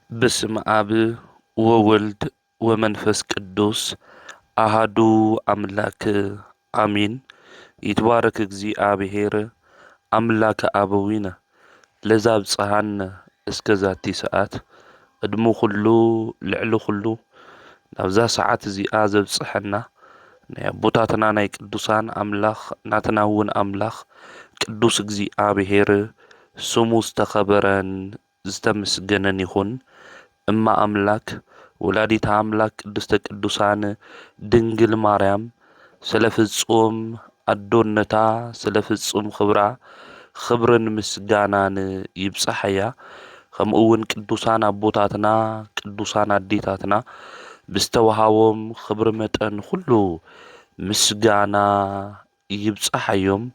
بسم آب وولد ومنفس قدوس أحدو أملاك آمين. يتبارك እግዚአብሔር أملاك أبوينا لذاب صحان اسكزاتي ساعات ادمو خلو لعلو خلو نابزا ساعات زي آزب صحنا بوتاتنا ناي قدوسان أملاخ ناتناون أملاخ قدوس እግዚአብሔር سمو استخبرن زتمسجنن يخون اما أملاك ولاديت أملاك قدست قدوسان دنجل ماريام سلفصوم أدونتا سلفصوم خبرن مسجانان يبصحيا خمؤون قدوسان أبوتاتنا قدوسان أديتاتنا بستوهاوم خبر متن كله مسجانا يبصحيوم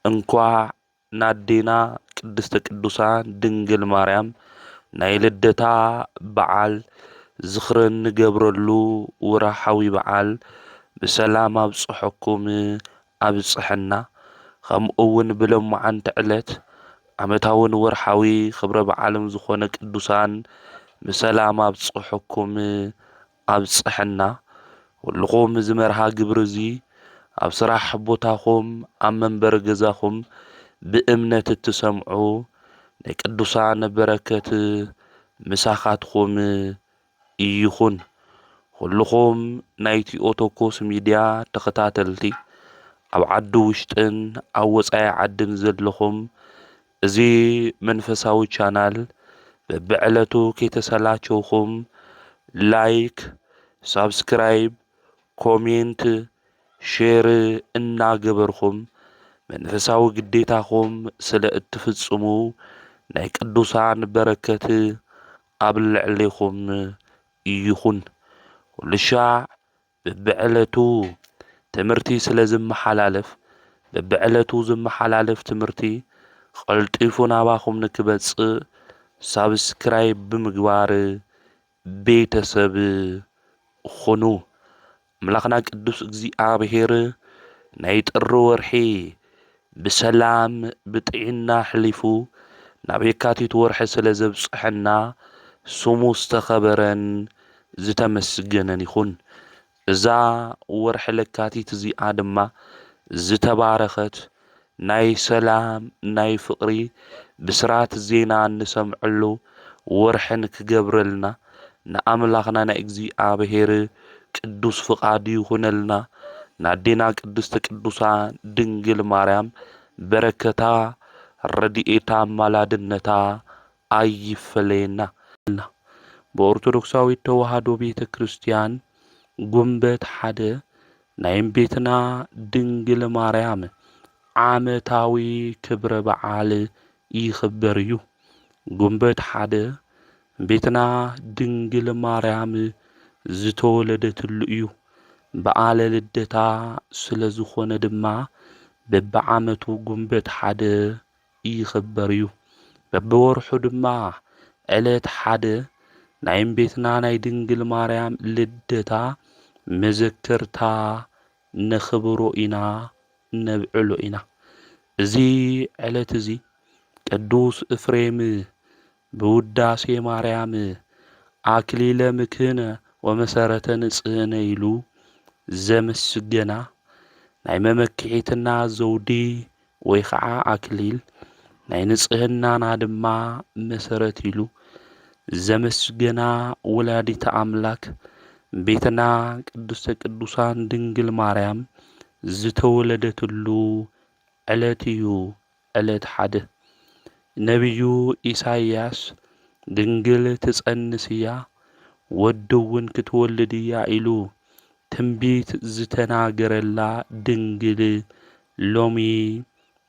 انكوا نادينا قدست قدوسان دنجل ماريام ናይ ልደታ በዓል ዝኽሪ እንገብረሉ ወርሓዊ በዓል ብሰላም ኣብፅሐኩም ኣብፅሐና ከምኡ እውን ብሎሙዓንቲ ዕለት ዓመታውን ወርሓዊ ክብረ በዓልም ዝኾነ ቅዱሳን ብሰላም ኣብፅሐኩም ኣብፅሐና ኩልኩም ዝመርሃ ግብሪ እዚ ኣብ ስራሕ ቦታኹም ኣብ መንበሪ ገዛኹም ብእምነት እትሰምዑ ናይ ቅዱሳን በረከት ምሳኻትኩም ይኹን። ኩልኩም ናይቲ ኦቶኮስ ሚድያ ተኸታተልቲ ኣብ ዓዲ ውሽጥን ኣብ ወፃኢ ዓድን ዘለኹም እዚ መንፈሳዊ ቻናል በብዕለቱ ከይተሰላቸውኩም ላይክ፣ ሳብስክራይብ፣ ኮሜንት፣ ሼር እናገበርኩም መንፈሳዊ ግዴታኹም ስለ እትፍጽሙ ናይ ቅዱሳን በረከት ኣብ ልዕሌኹም ይኹን። ኩልሻዕ በብዕለቱ ትምህርቲ ስለ ዝመሓላለፍ በብዕለቱ ዝመሓላለፍ ትምህርቲ ቀልጢፉ ናባኹም ንክበጽእ ሳብስክራይብ ብምግባር ቤተሰብ ኹኑ። ኣምላኽና ቅዱስ እግዚአብሔር ናይ ጥሪ ወርሒ ብሰላም ብጥዕና ሕሊፉ ናብ የካቲት ወርሒ ስለ ዘብፅሐና ስሙ ዝተኸበረን ዝተመስገነን ይኹን። እዛ ወርሒ ለካቲት እዚኣ ድማ ዝተባረኸት ናይ ሰላም ናይ ፍቕሪ ብስራት ዜና እንሰምዐሉ ወርሕን ክገብረልና ንኣምላኽና ናይ እግዚአብሔር ቅዱስ ፍቓድ ይኹነልና። ናዴና ቅድስተ ቅዱሳን ድንግል ማርያም በረከታ ረድኤታ አማላድነታ አይፈለየና። በኦርቶዶክሳዊት ተዋህዶ ቤተ ክርስቲያን ጉንበት ሓደ ናይ ቤትና ድንግል ማርያም ዓመታዊ ክብረ በዓል ይኽበር እዩ። ጉንበት ሓደ ቤትና ድንግል ማርያም ዝተወለደትሉ እዩ። በዓለ ልደታ ስለ ዝኾነ ድማ በብዓመቱ ጉንበት ሓደ ይኽበር እዩ። በብወርሑ ድማ ዕለት ሓደ ናይ ቤትና ናይ ድንግል ማርያም ልደታ መዘክርታ ነኽብሮ ኢና ነብዕሎ ኢና። እዚ ዕለት እዚ ቅዱስ ኤፍሬም ብውዳሴ ማርያም አክሊለ ምክህነ ወመሰረተ ንጽህነ ኢሉ ዘመስገና ናይ መመክዒትና ዘውዲ ወይ ከዓ አክሊል ናይ ንጽህናና ድማ መሰረት ኢሉ ዘመስገና ወላዲተ አምላክ ቤትና ቅድስተ ቅዱሳን ድንግል ማርያም ዝተወለደትሉ ዕለት እዩ። ዕለት ሓደ ነቢዩ ኢሳይያስ ድንግል ትጸንስ እያ ወዲ እውን ክትወልድ እያ ኢሉ ትንቢት ዝተናገረላ ድንግል ሎሚ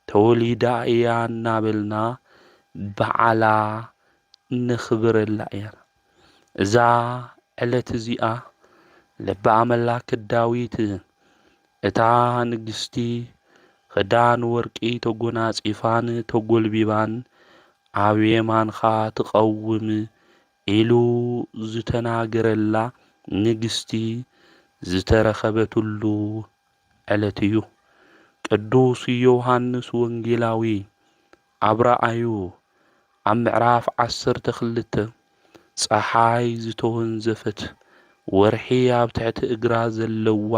ተወሊዳ እያ እናበልና በዓላ ንኽብረላ እያ። እዛ ዕለት እዚኣ ልበ አምላክ ዳዊት እታ ንግስቲ ክዳን ወርቂ ተጎናጺፋን ተጎልቢባን ኣብ የማንኻ ትቐውም ኢሉ ዝተናገረላ ንግስቲ ዝተረኸበትሉ ዕለት እዩ። ቅዱስ ዮሐንስ ወንጌላዊ ኣብ ራእዩ ኣብ ምዕራፍ 12 ፀሓይ ዝተወንዘፈት ወርሒ ኣብ ትሕቲ እግራ ዘለዋ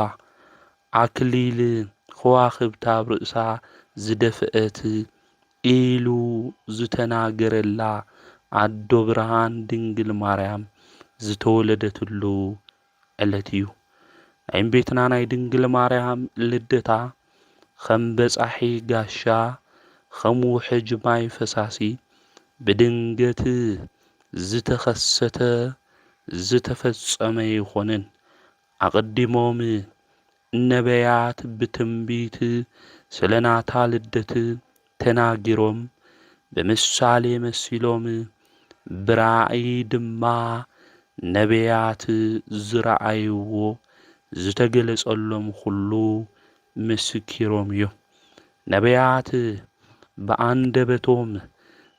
ኣክሊል ከዋኽብቲ ኣብ ርእሳ ዝደፍአት ኢሉ ዝተናገረላ ኣዶ ብርሃን ድንግል ማርያም ዝተወለደትሉ ዕለት እዩ። ናይ እመቤትና ናይ ድንግል ማርያም ልደታ ከም በጻሒ ጋሻ ከም ውሕጅ ማይ ፈሳሲ ብድንገት ዝተኸሰተ ዝተፈጸመ ይኾንን። ኣቐዲሞም ነቢያት ብትንቢት ስለ ናታ ልደት ተናጊሮም ብምሳሌ መሲሎም ብራእይ ድማ ነቢያት ዝረአይዎ ዝተገለጸሎም ኩሉ ምስኪሮም እዮም። ነቢያት ብኣንደበቶም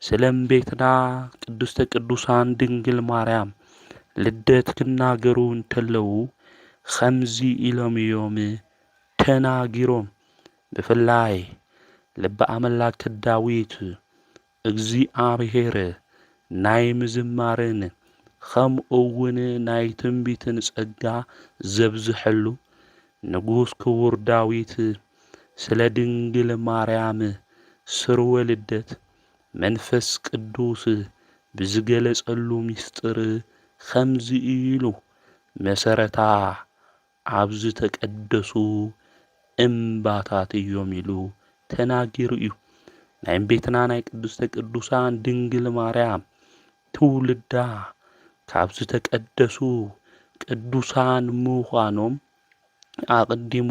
ስለ እመቤትና ቅድስተ ቅዱሳን ድንግል ማርያም ልደት ክናገሩ እንተለዉ ከምዚ ኢሎም እዮም ተናጊሮም። ብፍላይ ልበ ኣምላክ ዳዊት እግዚአብሔር ናይ ምዝማርን ከምኡውን ናይ ትንቢትን ጸጋ ዘብዝሐሉ ንጉስ ክቡር ዳዊት ስለ ድንግል ማርያም ስርወ ልደት መንፈስ ቅዱስ ብዝገለጸሉ ምስጢር ከምዚ ኢሉ መሰረታ ኣብ ዝተቀደሱ እምባታት እዮም ኢሉ ተናጊሩ እዩ። ናይ እመቤትና ናይ ቅድስተ ቅዱሳን ድንግል ማርያም ትውልዳ ካብ ዝተቀደሱ ቅዱሳን ምዃኖም ኣቐዲሙ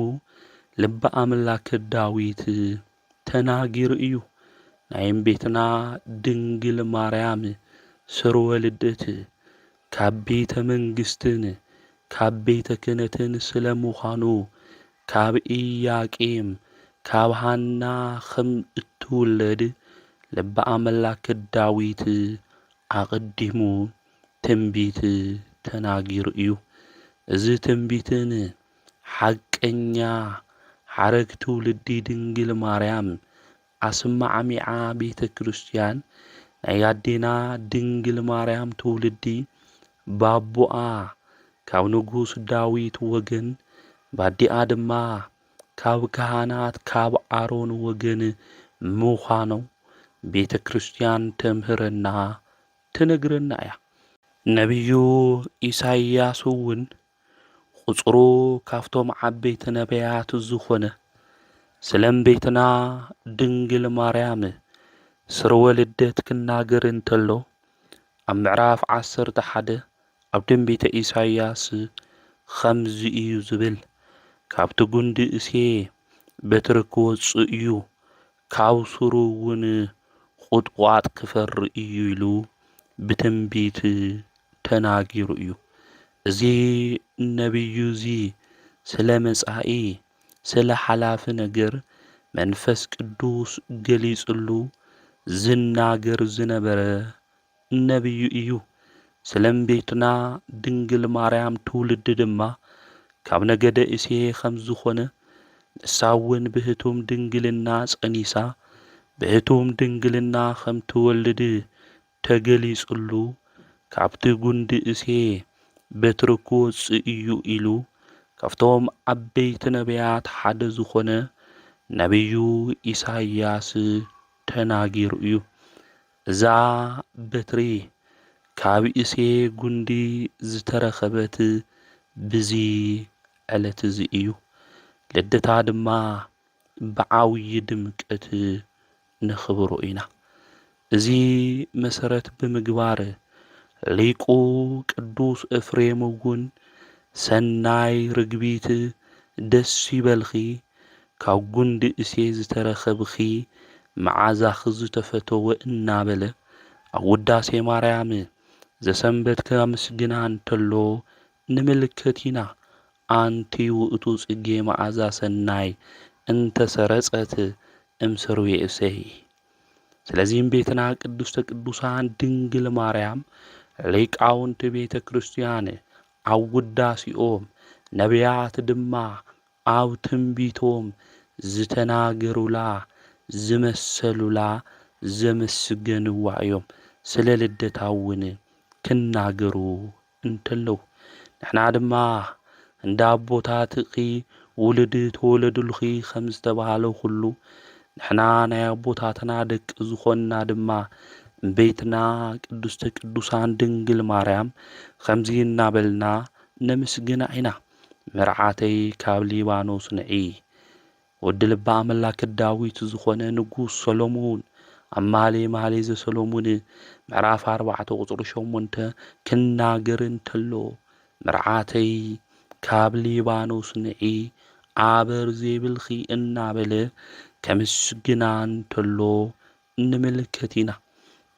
ልበ ኣምላክ ዳዊት ተናጊሩ እዩ። ናይ እመቤትና ድንግል ማርያም ስርወ ልደት ካብ ቤተ መንግሥትን ካብ ቤተ ክህነትን ስለ ምዃኑ ካብ ኢያቄም ካብ ሃና ከም እትውለድ ልበ ኣምላክ ዳዊት ኣቐዲሙ ትንቢት ተናጊሩ እዩ። እዚ ትንቢትን ሓቀኛ ሓረግ ትውልዲ ድንግል ማርያም ኣስማዕሚዓ ቤተ ክርስቲያን ናይ ኣዴና ድንግል ማርያም ትውልዲ ባቦኣ ካብ ንጉስ ዳዊት ወገን ባዲኣ ድማ ካብ ካህናት ካብ ኣሮን ወገን ምዃኖም ቤተ ክርስቲያን ተምህረና ትነግረና እያ። ነቢዩ ኢሳይያስ እውን ቁጽሩ ካብቶም ዓበይቲ ነቢያት ዝኾነ ስለ እመቤትና ድንግል ማርያም ስርወ ልደት ክናገር እንተሎ ኣብ ምዕራፍ 11 ኣብ ትንቢተ ኢሳይያስ ከምዚ እዩ ዝብል ካብቲ ጉንዲ እሴይ በትሪ ክወፅእ እዩ ካብ ሱሩ እውን ቁጥቋጥ ክፈሪ እዩ ኢሉ ብትንቢት ተናጊሩ እዩ። እዚ ነቢዩ እዚ ስለ መጻኢ ስለ ሓላፊ ነገር መንፈስ ቅዱስ ገሊጽሉ ዝናገር ዝነበረ ነቢዩ እዩ። ስለ እመቤትና ድንግል ማርያም ትውልዲ ድማ ካብ ነገደ እሴይ ከም ዝኾነ ንሳ እውን ብህቱም ድንግልና ጸኒሳ ብህቱም ድንግልና ከም ትወልድ ተገሊጽሉ ካብቲ ጉንዲ እሴይ በትሪ ክወፅእ እዩ ኢሉ ካብቶም ዓበይቲ ነቢያት ሓደ ዝኾነ ነቢዩ ኢሳይያስ ተናጊሩ እዩ። እዛ በትሪ ካብ እሴይ ጉንዲ ዝተረኸበት ብዚ ዕለት እዚ እዩ። ልደታ ድማ ብዓብዪ ድምቀት ንኽብሮ ኢና። እዚ መሰረት ብምግባር ሊቁ ቅዱስ ኤፍሬም እውን ሰናይ ርግቢት ደስ ይበልኺ ካብ ጉንዲ እሴይ ዝተረኸብኺ መዓዛኺ ዝተፈተወ እናበለ ኣብ ውዳሴ ማርያም ዘሰንበት ከምስግና እንተሎ ንምልከት ኢና። ኣንቲ ውእቱ ጽጌ መዓዛ ሰናይ እንተሰረጸት እምስርዌ እሴይ። ስለዚ እመቤትና ቅድስተ ቅዱሳን ድንግል ማርያም ሊቃውንቲ ቤተ ክርስቲያን ኣብ ውዳሴኦም ነቢያት ድማ ኣብ ትንቢቶም ዝተናገሩላ ዝመሰሉላ ዘመስገንዋ እዮም። ስለ ልደታ እውን ክናገሩ እንተለዉ ንሕና ድማ እንዳ ኣቦታት ውልድ ተወለዱልኺ ከም ዝተባሃለ ኩሉ ንሕና ናይ ኣቦታትና ደቂ ዝኾንና ድማ ቤትና ቅድስተ ቅዱሳን ድንግል ማርያም ከምዚ እናበልና ነምስግና ኢና። መርዓተይ ካብ ሊባኖስ ንዒ ወዲ ልባ ኣምላክ ዳዊት ዝኾነ ንጉስ ሰሎሞን ኣብ መኃልየ ዘሰሎሞን ምዕራፍ 4 ቁጽሪ 8 ክናገር እንተሎ መርዓተይ ካብ ሊባኖስ ንዒ ኣበር ዘይብልኺ እናበለ ከምስግና እንተሎ እንምልከት ኢና።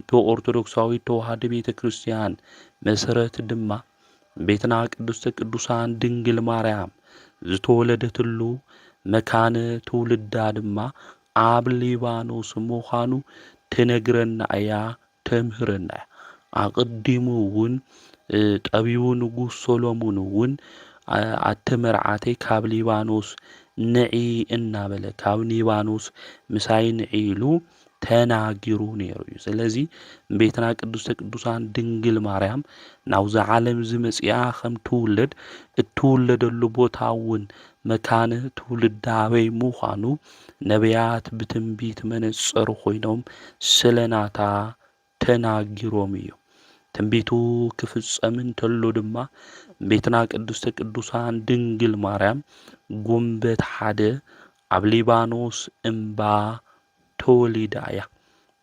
በኦርቶዶክሳዊት ተዋህዶ ቤተ ክርስቲያን መሰረት ድማ ቤትና ቅድስተ ቅዱሳን ድንግል ማርያም ዝተወለደትሉ መካነ ትውልዳ ድማ ኣብ ሊባኖስ ምዃኑ ትነግረና እያ ተምህረና እያ። ኣቐዲሙ እውን ጠቢቡ ንጉስ ሰሎሞን እውን ኣተመርዓተይ ካብ ሊባኖስ ንዒ እናበለ ካብ ሊባኖስ ምሳይ ንዒ ኢሉ ተናጊሩ ነይሩ እዩ። ስለዚ ቤትና ቅድስተ ቅዱሳን ድንግል ማርያም ናብዚ ዓለም ዝመጽኣ ከም ትውለድ እትውለደሉ ቦታ እውን መካነ ትውልዳ ኣበይ ምዃኑ ነቢያት ብትንቢት መነጽር ኮይኖም ስለናታ ተናጊሮም እዩ። ትንቢቱ ክፍጸም እንተሎ ድማ ቤትና ቅድስተ ቅዱሳን ድንግል ማርያም ጉንበት ሓደ ኣብ ሊባኖስ እምባ ተወሊዳ እያ።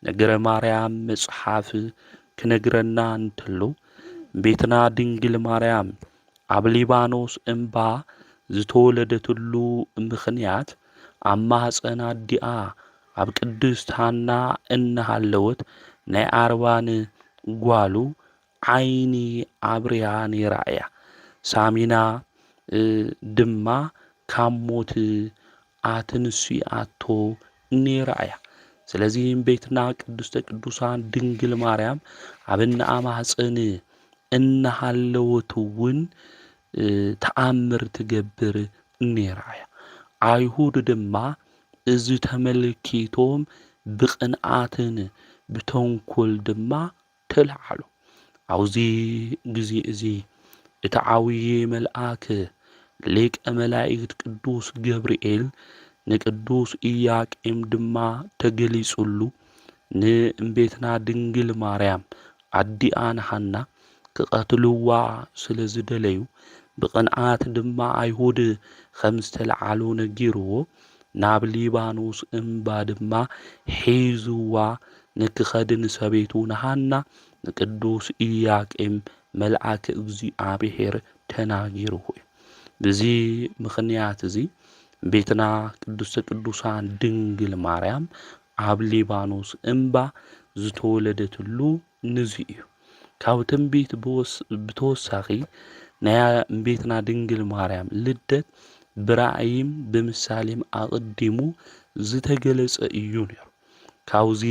ነገረ ማርያም መጽሓፍ ክነግረና እንተሎ ቤትና ድንግል ማርያም ኣብ ሊባኖስ እምባ ዝተወለደትሉ ምኽንያት ኣብ ማኅፀን ኣዲኣ ኣብ ቅድስት ሃና እናሃለወት ናይ 40 ጓሉ ዓይኒ ኣብርያ ነይራ እያ። ሳሚና ድማ ካብ ሞት ኣትንስኣቶ ነይራ እያ። ስለዚ ቤትና ቅድስተ ቅዱሳን ድንግል ማርያም ኣብ እናኣ ማኅፀን እናሃለወት እውን ተኣምር ትገብር ነይራ እያ። ኣይሁድ ድማ እዚ ተመልኪቶም ብቕንዓትን ብተንኰል ድማ ተለዓሉ። ኣብዚ ጊዜ እዚ እቲ ዓብዪ መልአክ ሊቀ መላእክት ቅዱስ ገብርኤል ንቅዱስ ኢያቄም ድማ ተገሊጹሉ ንእምቤትና ድንግል ማርያም ኣዲኣን ሃና ክቐትልዋ ስለ ዝደለዩ ብቕንዓት ድማ ኣይሁድ ከም ዝተለዓሉ ነጊርዎ ናብ ሊባኖስ እምባ ድማ ሒዝዋ ንክኸድን ሰበይቱ ንሃና ንቅዱስ ኢያቄም መልአክ እግዚአብሔር ተናጊርዎ እዩ። በዚ ምኽንያት እዚ ቤትና ቅድስተ ቅዱሳን ድንግል ማርያም ኣብ ሊባኖስ እምባ ዝተወለደትሉ ንዚ እዩ። ካብ ትንቢት ብተወሳኺ ናይ ቤትና ድንግል ማርያም ልደት ብራእይም ብምሳሌም ኣቐዲሙ ዝተገለጸ እዩ ነይሩ። ካብዚ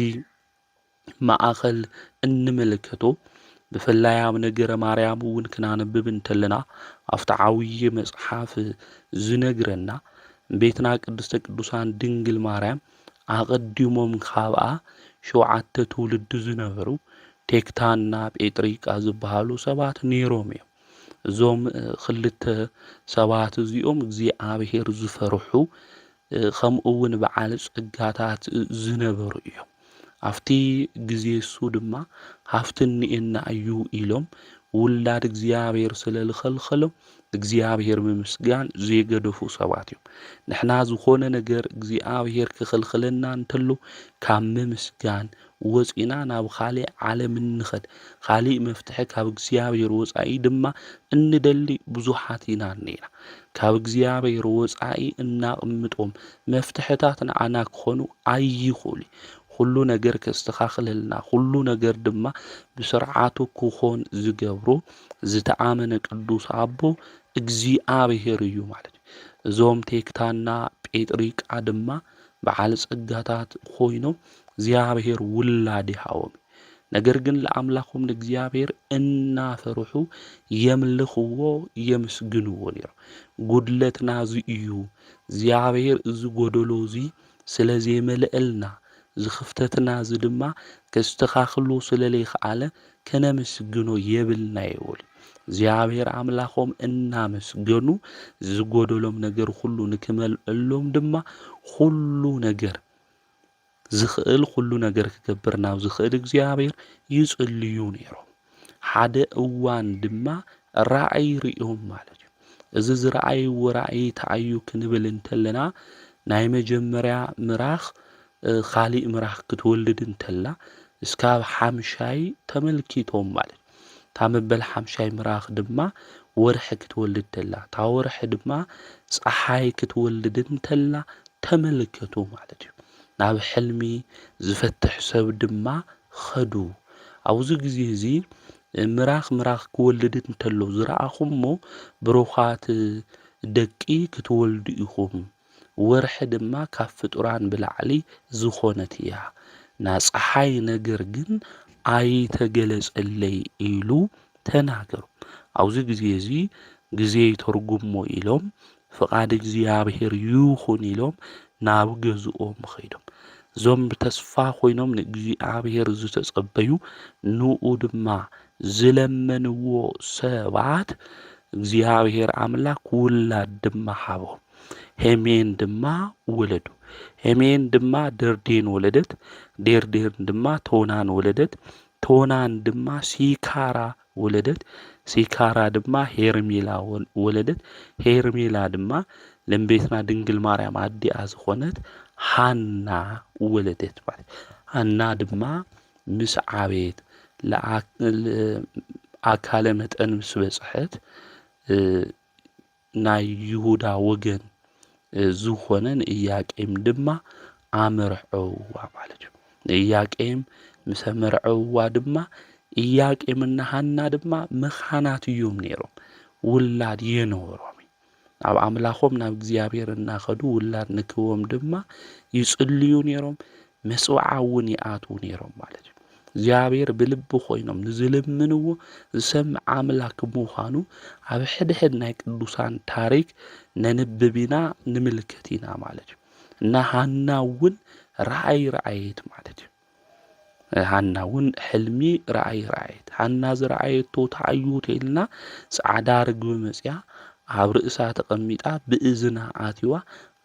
ማእኸል እንምልከቶ ብፍላይ ኣብ ነገረ ማርያም እውን ክናነብብ እንተለና ኣብቲ ዓብዪ መጽሓፍ ዝነግረና ቤትና ቅድስተ ቅዱሳን ድንግል ማርያም ኣቐዲሞም ካብኣ 7 ትውልዲ ዝነበሩ ቴክታና ጴጥሪቃ ዝበሃሉ ሰባት ነይሮም እዮም። እዞም ክልተ ሰባት እዚኦም እግዚኣብሔር ዝፈርሑ ከምኡ እውን በዓል ጸጋታት ዝነበሩ እዮም። ኣብቲ ግዜ እሱ ድማ ሃፍትኒኤና እዩ ኢሎም ውላድ እግዚኣብሔር ስለ ዝኸልኸሎም እግዚኣብሔር ብምስጋን ዘይገደፉ ሰባት እዮም። ንሕና ዝኾነ ነገር እግዚኣብሔር ክኸልኽለና እንተሎ ካብ ምምስጋን ወፂና ናብ ካሊእ ዓለም እንኸድ ካሊእ መፍትሒ ካብ እግዚኣብሔር ወፃኢ ድማ እንደሊ ብዙሓት ኢና ነና። ካብ እግዚኣብሔር ወፃኢ እናቕምጦም መፍትሕታት ንዓና ክኾኑ ኣይኽእሉ። ኩሉ ነገር ከስተኻኽለልና ኩሉ ነገር ድማ ብስርዓቱ ክኾን ዝገብሮ ዝተኣመነ ቅዱስ ኣቦ እግዚአብሔር እዩ ማለት እዩ። እዞም ቴክታና ጴጥሪቃ ድማ በዓል ጸጋታት ኮይኖም እግዚአብሔር ውላድ ይሃቦም። ነገር ግን ለአምላኮም ለእግዚአብሔር እናፈርሑ የምልኽዎ የምስግንዎ ነይሩ። ጉድለትና እዚ እዩ እግዚአብሔር እዚ ጎደሎ እዚ ስለዘይመልአልና ዝኽፍተትና እዚ ድማ ከስተኻኽሎ ስለለይከኣለ ከነመስግኖ የብልና ይውል እግዚአብሔር አምላኾም እናመስገኑ ዝጎደሎም ነገር ሁሉ ንክመልኦም ድማ ሁሉ ነገር ዝኽእል ሁሉ ነገር ክገብር ናብ ዝኽእል እግዚአብሔር ይጽልዩ ነይሮም። ሓደ እዋን ድማ ራእይ ርኦም ማለት እዩ። እዚ ዝረአይዎ ራእይ ተኣዩ ክንብል እንተለና ናይ መጀመርያ ምራኽ ካሊእ ምራኽ ክትወልድ እንተላ እስካብ ሓምሻይ ተመልኪቶም ማለት እዩ። እታ መበል ሓምሻይ ምራኽ ድማ ወርሒ ክትወልድ እንተላ እታ ወርሒ ድማ ፀሓይ ክትወልድ እንተላ ተመልከቱ ማለት እዩ። ናብ ሕልሚ ዝፈትሕ ሰብ ድማ ኸዱ። ኣብዚ ግዜ እዚ ምራኽ ክወልድ እንተሎ ዝረኣኹሞ ብሩኻት ደቂ ክትወልዱ ኢኹም፣ ወርሒ ድማ ካብ ፍጡራን ብላዕሊ ዝኾነት እያ፣ ና ፀሓይ ነገር ግን ኣይተገለጸለይ ኢሉ ተናገሩ። ኣብዚ ግዜ እዚ ግዜ ተርጉሞ ኢሎም ፍቓድ እግዚአብሔር ይኹን ኢሎም ናብ ገዝኦም ኸይዶም እዞም ብተስፋ ኮይኖም ንእግዚአብሔር ዝተጸበዩ ንኡ ድማ ዝለመንዎ ሰባት እግዚአብሔር አምላክ ውላድ ድማ ሃቦም። ሄሜን ድማ ወለዱ። ሄሜን ድማ ደርዴን ወለደት። ደርዴን ድማ ቶናን ወለደት። ቶናን ድማ ሲካራ ወለደት። ሲካራ ድማ ሄርሜላ ወለደት። ሄርሜላ ድማ ለምቤትና ድንግል ማርያም አዲኣ ዝኾነት ሃና ወለደት ማለት። ሃና ድማ ምስ ዓቤት ለአካለ መጠን ምስ በጽሐት ናይ ይሁዳ ወገን ዝኾነ ንኢያቄም ድማ አመርዐዋ ማለት እዩ። ንኢያቄም ምስ አመርዐዋ ድማ ኢያቄምና ሃና ድማ መኻናት እዮም ነይሮም፣ ውላድ የነበሮም። ኣብ አምላኾም ናብ እግዚአብሔር እናኸዱ ውላድ ንክቦም ድማ ይጽልዩ ነይሮም፣ መስዋዕ እውን ይኣትዉ ነይሮም ማለት እዩ። እግዚአብሔር ብልቢ ኮይኖም ንዝልምንዎ ዝሰምዕ አምላክ ምዃኑ ኣብ ሕድሕድ ናይ ቅዱሳን ታሪክ ነንብቢና ንምልከት ኢና ማለት እዩ። እና ሃና እውን ራእይ ረአየት ማለት እዩ። ሃና እውን ሕልሚ ራእይ ረአየት። ሃና ዝረአየቶ ተኣዩ ተኢልና ጻዕዳ ርግቢ መጽያ ኣብ ርእሳ ተቐሚጣ ብእዝና ኣትዋ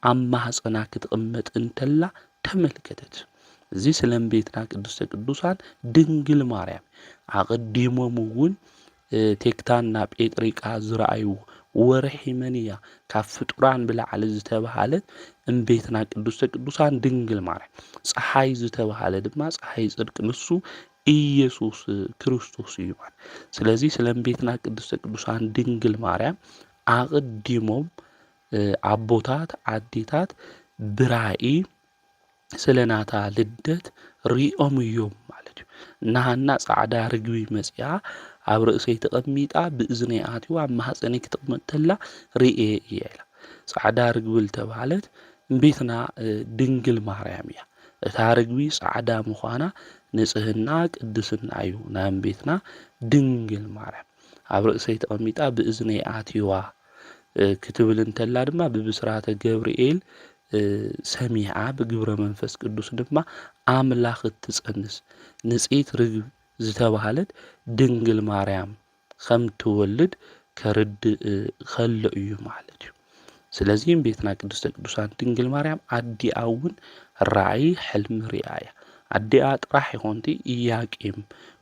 ኣብ ማህፀና ክትቕመጥ እንተላ ተመልከተት። እዚ ስለም ቤትና ቅድስተ ቅዱሳን ድንግል ማርያም ኣቐዲሞም እውን ቴክታና ጴጥሪቃ ዝረአዩ ወርሒ መንያ ካብ ፍጡራን ብላዕሊ ዝተባሃለት እምቤትና ቅድስተ ቅዱሳን ድንግል ማርያም፣ ፀሓይ ዝተባሃለ ድማ ፀሓይ ጽድቅ ንሱ ኢየሱስ ክርስቶስ እዩ ማለት። ስለዚ ስለም ቤትና ቅድስተ ቅዱሳን ድንግል ማርያም ኣቐዲሞም ኣቦታት ኣዴታት ብራእይ ስለናታ ልደት ሪኦም እዮም ማለት እዩ። እናሃና ጻዕዳ ርግቢ መጽያ ኣብ ርእሰይ ተቐሚጣ ብእዝነይ ኣትዋ ኣብ ማህፀነይ ክትቕመጥ ተላ ርኤ እያ ኢላ። ጻዕዳ ርግቢ ዝተባሃለት እምቤትና ድንግል ማርያም እያ። እታ ርግቢ ጻዕዳ ምዃና ንጽህና ቅድስና እዩ ናይ እምቤትና ድንግል ማርያም። ኣብ ርእሰይ ተቐሚጣ ብእዝነይ ኣትዋ ክትብል እንተላ ድማ ብብስራተ ገብርኤል ሰሚዓ ብግብረ መንፈስ ቅዱስ ድማ አምላኽ እትጸንስ ንጽሕት ርግብ ዝተባሃለት ድንግል ማርያም ከም ትወልድ ከርድእ ከሎ እዩ ማለት እዩ። ስለዚህም ቤትና ቅድስተ ቅዱሳን ድንግል ማርያም ኣዲኣ እውን ራእይ ሕልሚ ሪኣ እያ። ኣዲኣ ጥራሕ ይኾንቲ ኢያቄም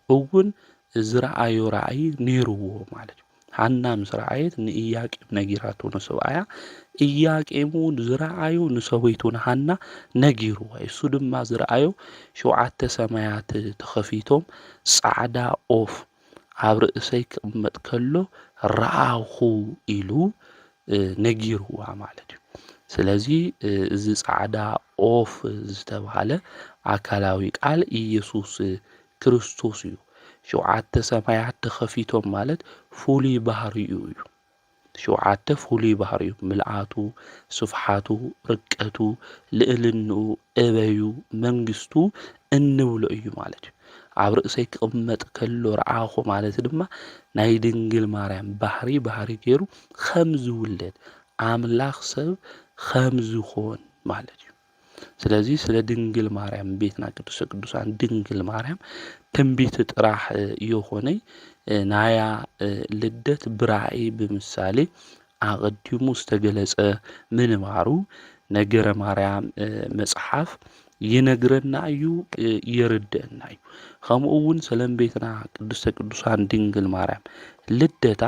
እውን ዝረአዮ ራእይ ነይርዎ ማለት እዩ። ሃና ምስ ረአየት ንኢያቄም ነጊራቶ ንሰብኣያ፣ ኢያቄም እውን ዝረአዮ ንሰበይቱ ንሃና ነጊርዋ። እሱ ድማ ዝረአዮ 7 ሰማያት ተኸፊቶም ጻዕዳ ኦፍ ኣብ ርእሰይ ክቕመጥ ከሎ ረአኹ ኢሉ ነጊርዋ ማለት እዩ። ስለዚ እዚ ጻዕዳ ኦፍ ዝተባሃለ ኣካላዊ ቃል ኢየሱስ ክርስቶስ እዩ። 7 ሰማያት ተኸፊቶም ማለት ፍሉይ ባህሪኡ እዩ። 7 ፍሉይ ባህሪኡ ምልኣቱ፣ ስፍሓቱ፣ ርቀቱ፣ ልዕልንኡ፣ እበዩ፣ መንግስቱ እንብሎ እዩ ማለት እዩ። ኣብ ርእሰይ ክቕመጥ ከሎ ረአኹ ማለት ድማ ናይ ድንግል ማርያም ባህሪ ገይሩ ከም ዝውለድ ኣምላኽ ሰብ ከም ዝኾን ማለት እዩ። ስለዚህ ስለ ድንግል ማርያም ቤትና ቅድስተ ቅዱሳን ድንግል ማርያም ትንቢት ጥራሕ የሆነይ ናያ ልደት ብራእይ ብምሳሌ አቀዲሙ ዝተገለጸ ምንባሩ ነገረ ማርያም መጽሐፍ ይነግረና እዩ ይርደና እዩ። ከምኡውን ስለም ቤትና ቅድስተ ቅዱሳን ድንግል ማርያም ልደታ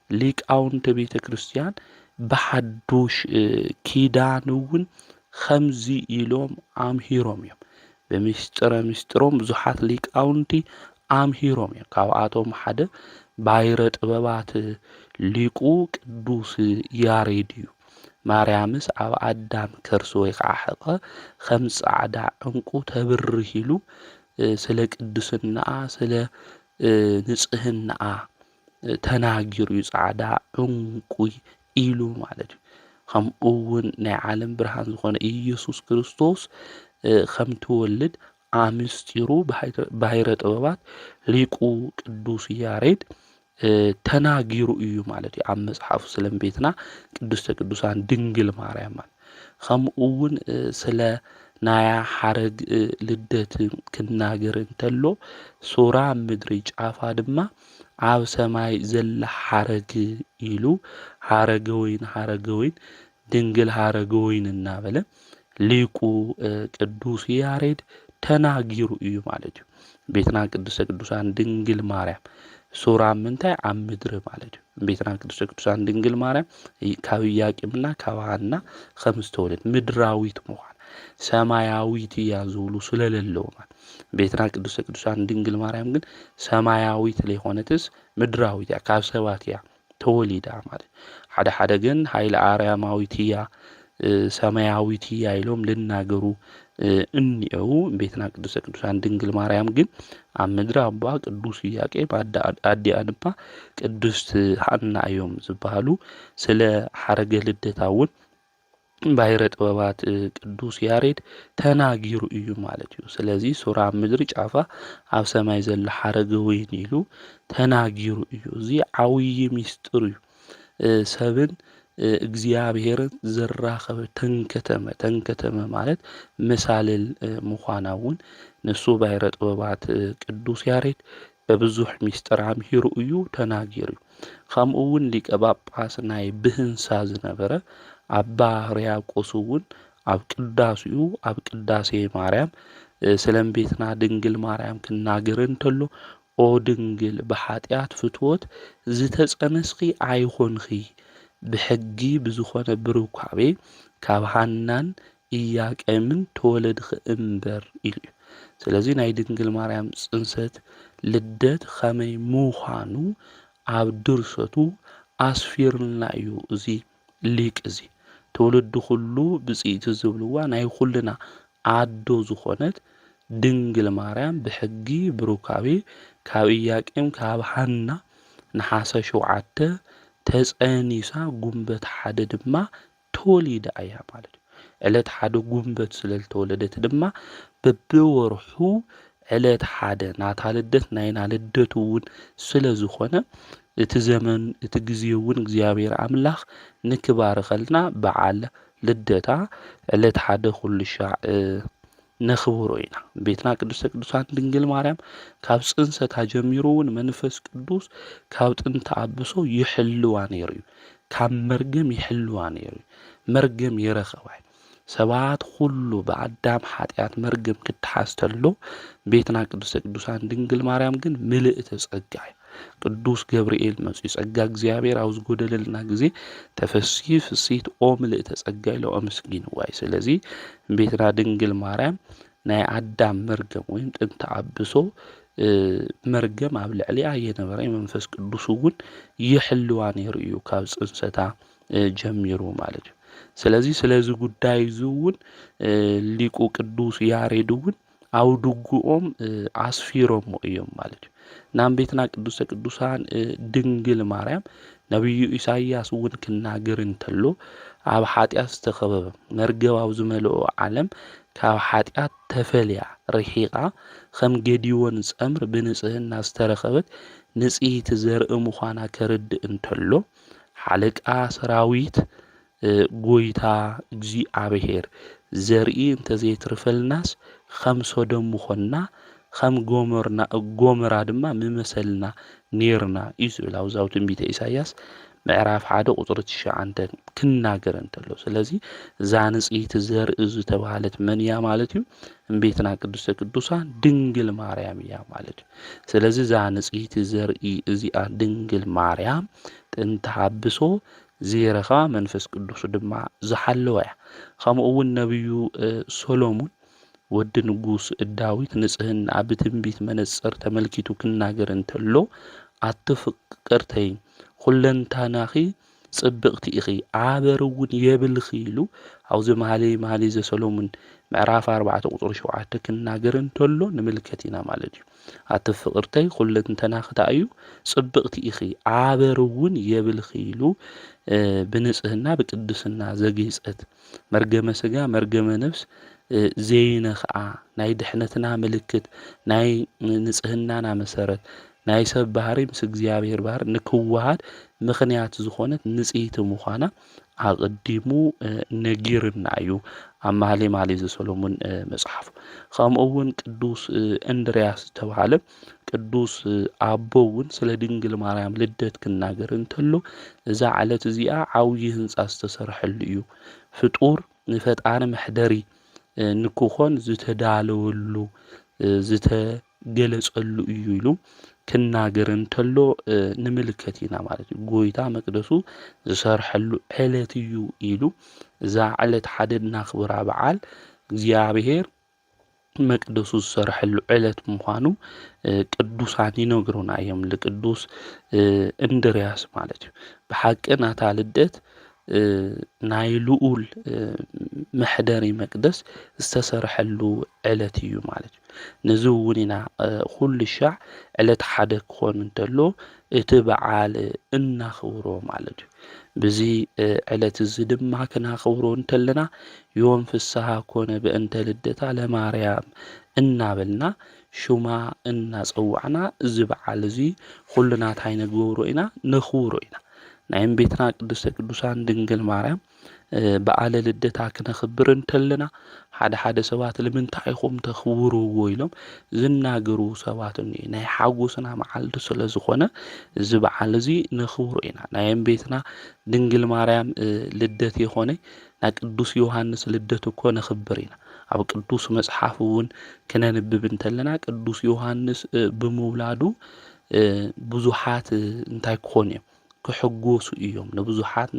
ሊቃውንተ ቤተ ክርስቲያን በሐዱሽ ኪዳን እውን ከምዚ ኢሎም አምሂሮም እዮም። በምስጢሮም ብዙሓት ሊቃውንቲ አምሂሮም እዮም። ካብኣቶም ሓደ ባሕረ ጥበባት ሊቁ ቅዱስ ያሬድ እዩ። ማርያምስ ኣብ ኣዳም ከርሲ ወይ ከዓ ሕቐ ከም ጻዕዳ ዕንቁ ተብርህ ኢሉ ስለ ቅድስናኣ ስለ ንጽህናኣ ተናጊሩ እዩ። ጻዕዳ ዕንቁ ኢሉ ማለት እዩ። ከምኡውን ናይ ዓለም ብርሃን ዝኾነ ኢየሱስ ክርስቶስ ከም ትወልድ ኣምስጢሩ ባሕረ ጥበባት ሊቁ ቅዱስ ያሬድ ተናጊሩ እዩ ማለት እዩ ኣብ መጽሓፉ ስለም ቤትና ቅድስተ ቅዱሳን ድንግል ማርያም ማለት። ከምኡውን ስለ ናያ ሓረግ ልደት ክናገር እንተሎ ሱራ ምድሪ ጫፋ ድማ ኣብ ሰማይ ዘላ ሓረግ ኢሉ ሓረገ ወይን ድንግል ሓረገ ወይን እናበለ ሊቁ ቅዱስ ያሬድ ተናጊሩ እዩ ማለት እዩ። ቤትና ቅድስተ ቅዱሳን ድንግል ማርያም ሱራ ምንታይ ኣብ ምድሪ ማለት እዩ። ቤትና ቅድስተ ቅዱሳን ድንግል ማርያም ካብ ኢያቄምና ካብ ሐና ከም ዝተወለድ ምድራዊት ምዃን ሰማያዊት እያ ዝብሉ ስለለለዎ ማለት ቤትና ቅድስተ ቅዱሳን ድንግል ማርያም ግን ሰማያዊት ለይኮነትስ ምድራዊት እያ ካብ ሰባት እያ ተወሊዳ ማለት። ሓደ ግን ሃይለ አርያማዊት እያ ሰማያዊት እያ ኢሎም ልናገሩ እንየው። ቤትና ቅድስተ ቅዱሳን ድንግል ማርያም ግን ኣብ ምድሪ ኣባ ቅዱስ ኢያቄም ኣዲኣ ድማ ቅድስት ሐና እዮም ዝበሃሉ ስለ ሓረገ ልደታ እውን ባሕረ ጥበባት ቅዱስ ያሬድ ተናጊሩ እዩ ማለት እዩ። ስለዚ ሱራ ምድሪ ጫፋ ኣብ ሰማይ ዘላ ሓረገ ወይን ኢሉ ተናጊሩ እዩ። እዚ ዓብይ ምስጢር እዩ። ሰብን እግዚአብሔርን ዘራኸበ ተንከተመ ማለት መሳልል ምዃና እውን ንሱ ባሕረ ጥበባት ቅዱስ ያሬድ በብዙሕ ምስጢር ኣምሂሩ እዩ ተናጊሩ እዩ። ከምኡውን ሊቀ ጳጳስ ናይ ብህንሳ ዝነበረ ኣባ ሕርያቆስ እውን ኣብ ቅዳሴኡ ኣብ ቅዳሴ ማርያም ስለም ቤትና ድንግል ማርያም ክናገር እንተሎ ኦ ድንግል ብሓጢአት ፍትወት ዝተጸነስኺ ኣይኮንኺ ብሕጊ ብዝኾነ ብሩካቤ ካብ ሐናን ኢያቄምን ተወለድኺ እምበር ኢሉ እዩ። ስለዚ ናይ ድንግል ማርያም ጽንሰት ልደት ከመይ ምዃኑ ኣብ ድርሰቱ ኣስፊርልና እዩ እዚ ሊቅ እዚ። ትውልዱ ኩሉ ብፅኢቲ ዝብልዋ ናይ ኩልና ኣዶ ዝኾነት ድንግል ማርያም ብሕጊ ብሩካቤ ካብ ኢያቄም ካብ ሐና ነሓሰ 7 ተጸኒሳ ጉንበት ሓደ ድማ ተወሊዳ እያ ማለት እዩ። ዕለት ሓደ ጉንበት ስለልተወለደት ድማ በብወርሑ ዕለት ሓደ ናታ ልደት ናይና ልደቱ እውን ስለ ዝኾነ እቲ ዘመን እቲ ግዜ እውን እግዚአብሔር ኣምላኽ ንክባርከልና በዓል ልደታ ዕለት ሓደ ኩሉ ሻዕ ነኽብሮ ኢና። ቤትና ቅድስተ ቅዱሳን ድንግል ማርያም ካብ ጽንሰታ ጀሚሩ እውን መንፈስ ቅዱስ ካብ ጥንተ ኣብሶ ይሕልዋ ነይሩ እዩ። ካብ መርገም ይሕልዋ ነይሩ እዩ። መርገም ይረኸባ ሰባት ሁሉ በአዳም ኃጢአት መርገም ክትሓዝ ተሎ ቤትና ቅድስተ ቅዱሳን ድንግል ማርያም ግን ምልእተ ጸጋ ቅዱስ ገብርኤል መጽ ጸጋ እግዚአብሔር አውዝ ጎደለልና ጊዜ ተፈሲ ፍሲት ኦ ምልእተ ጸጋ ኢለው አመስግንዋይ። ስለዚህ ቤትና ድንግል ማርያም ናይ አዳም መርገም ወይም ጥንተ አብሶ መርገም ኣብ ልዕሊኣ የነበረ መንፈስ ቅዱስ እውን ይሕልዋ ነይሩ እዩ ካብ ጽንሰታ ጀሚሩ ማለት እዩ። ስለዚህ ስለዚህ ጉዳይ ዙውን ሊቁ ቅዱስ ያሬድ እውን አው ድጉኦም አስፊሮም እዮም ማለት እዩ። ናም ቤትና ቅዱሰ ቅዱሳን ድንግል ማርያም ነብዩ ኢሳይያስ እውን ክናገር እንተሎ ኣብ ኃጢአት ዝተኸበበ መርገብ ኣብ ዝመልኦ ዓለም ካብ ኃጢአት ተፈልያ ርሒቃ ከም ገዲዮን ጸምር ብንጽህና ዝተረኸበት ንጽሕቲ ዘርኢ ምዃና ከርድእ እንተሎ ሓለቃ ሰራዊት ጎይታ እግዚአብሔር ዘርኢ እንተዘይትርፈልናስ ከም ሶዶም ኮና ከም ጎመራ ድማ ምመሰልና ኔርና እዩ ዝብል ኣብዛው ትንቢተ ኢሳይያስ ምዕራፍ 1 ቁጥሪ 9 ክናገር እንተሎ ስለዚ እዛ ንጽሕቲ ዘርኢ ዝተባሃለት መን እያ ማለት እዩ እምቤትና ቅድስተ ቅዱሳን ድንግል ማርያም እያ ማለት እዩ ስለዚ እዛ ንጽሕቲ ዘርኢ እዚኣ ድንግል ማርያም ጥንተ ሃብሶ ዘይረኻ መንፈስ ቅዱስ ድማ ዝሓለወ እያ ከምኡ እውን ነብዩ ሶሎሞን ወዲ ንጉስ ዳዊት ንጽህና ብትንቢት መነጽር ተመልኪቱ ክናገር እንተሎ ኣትፍቅርተይ ኩለንታናኺ ጽብቕቲ ኢኺ ኣበርውን የብልኺ ኢሉ ኣብዚ መኃልየ ዘሰሎሞን ምዕራፍ 4 ቁጥሪ 7 ክናገር እንተሎ ንምልከት ኢና ማለት እዩ ኣትፍቅርተይ ኩለንታናኺ ታዩ ጽብቕቲ ኢኺ ኣበርውን የብልኺ ኢሉ ብንጽህና ብቅድስና ዘጌጸት መርገመ ስጋ መርገመ ነፍስ ዘይነኽዓ ናይ ድሕነትና ምልክት ናይ ንጽህናና መሰረት ናይ ሰብ ባህሪ ምስ እግዚአብሔር ባህሪ ንክዋሃድ ምኽንያት ዝኾነት ንጽሕቲ ምዃና ኣቐዲሙ ነጊርና እዩ ኣብ መኃልየ ዘሰሎሞን መጽሓፍ ከምኡ እውን ቅዱስ እንድርያስ ዝተባሃለ ቅዱስ ኣቦ እውን ስለ ድንግል ማርያም ልደት ክናገር እንተሎ እዛ ዓለት እዚኣ ዓብዪ ህንጻ ዝተሰርሐሉ እዩ ፍጡር ንፈጣሪ መሕደሪ ንክኾን ዝተዳለወሉ ዝተገለጸሉ እዩ ኢሉ ክናገር እንተሎ ንምልከት ኢና ማለት እዩ ጎይታ መቅደሱ ዝሰርሐሉ ዕለት እዩ ኢሉ እዛ ዕለት ሓደ እናኽብራ በዓል እግዚአብሔር መቅደሱ ዝሰርሐሉ ዕለት ምዃኑ ቅዱሳን ይነግሩና እዮም ለቅዱስ እንድርያስ ማለት እዩ ብሓቂ ናታ ልደት ናይ ልኡል መሕደሪ መቅደስ ዝተሰርሐሉ ዕለት እዩ ማለት እዩ ነዚ እውን ኢና ኩሉ ሻዕ ዕለት ሓደ ክኾን እንተሎ እቲ በዓል እናኽብሮ ማለት እዩ በዚ ዕለት እዚ ድማ ክናኽብሮ እንተለና ዮም ፍስሐ ኮነ በእንተ ልደታ ለማርያም እናበልና ሹማ እናጸዋዕና እዚ በዓል እዚ ኩሉና ታይ ነግብሮ ኢና ነኽብሮ ኢና ናይ እምቤትና ቅድስተ ቅዱሳን ድንግል ማርያም በዓለ ልደታ ክነኽብር እንተለና ሓደ ሰባት ንምንታይ ኢኹም ተኽብርዎ ኢሎም ዝናገሩ ሰባት ናይ ሓጎስና መዓልቲ ስለ ዝኾነ እዚ በዓል እዚ ነኽብሮ ኢና ናይ እምቤትና ድንግል ማርያም ልደት የኾነ ናይ ቅዱስ ዮሐንስ ልደት እኮ ነኽብር ኢና ኣብ ቅዱስ መጽሓፍ እውን ክነንብብ እንተለና ቅዱስ ዮሐንስ ብምውላዱ ብዙሓት እንታይ ክኾኑ እዮም ክሕጎሱ እዮም ንብዙሓት